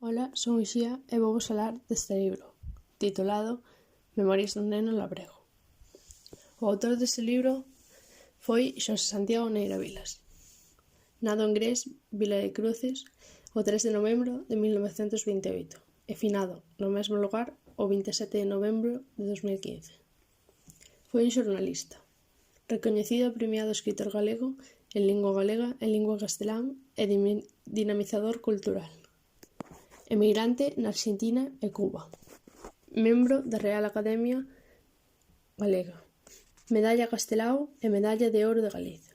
Ola, son Uxía e vou vos falar deste libro, titulado Memorias dun neno labrego. O autor deste libro foi Xosé Santiago Neira Vilas. Nado en Gres, Vila de Cruces, o 3 de novembro de 1928 e finado no mesmo lugar o 27 de novembro de 2015. Foi un xornalista, recoñecido e premiado escritor galego en lingua galega, en lingua castelán e dinamizador cultural. Emigrante na Arxentina e Cuba. Membro da Real Academia Galega. Medalla Castelao e Medalla de Ouro de Galicia.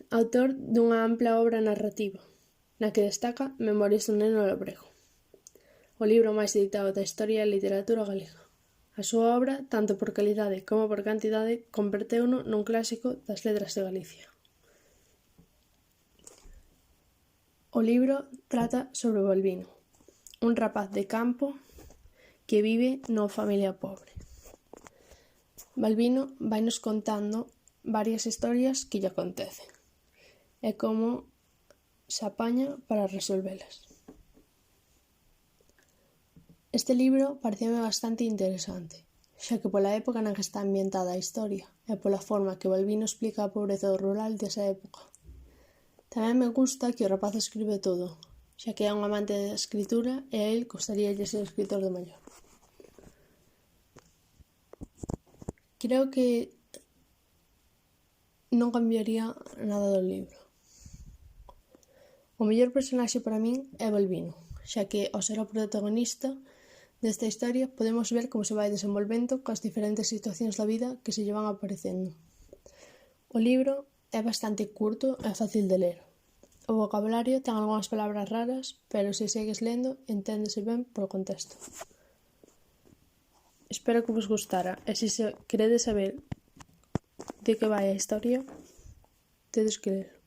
Autor dunha ampla obra narrativa, na que destaca Memorias dun neno labrego, o libro máis editado da historia da literatura galega. A súa obra, tanto por calidade como por cantidade, converteuno nun clásico das letras de Galicia. O libro trata sobre Balbino, un rapaz de campo que vive nunha familia pobre. Balbino vainos contando varias historias que lle acontecen e como se apaña para resolvelas. Este libro pareceme bastante interesante, xa que pola época na que está ambientada a historia e pola forma que Balbino explica a pobreza rural desa época. Tamén me gusta que o rapaz escribe todo, xa que é un amante da escritura e a el gustaríalle ser escritor de maior. Creo que non cambiaría nada do libro. O mellor personaxe para min é Balbino, xa que, ao ser o protagonista desta historia, podemos ver como se vai desenvolvendo coas diferentes situacións da vida que se lle van aparecendo. O libro é bastante curto e fácil de ler. O vocabulario ten algunhas palabras raras, pero se segues lendo, enténdese ben polo contexto. Espero que vos gustara, e se queredes saber de que vai a historia, tedes que ler.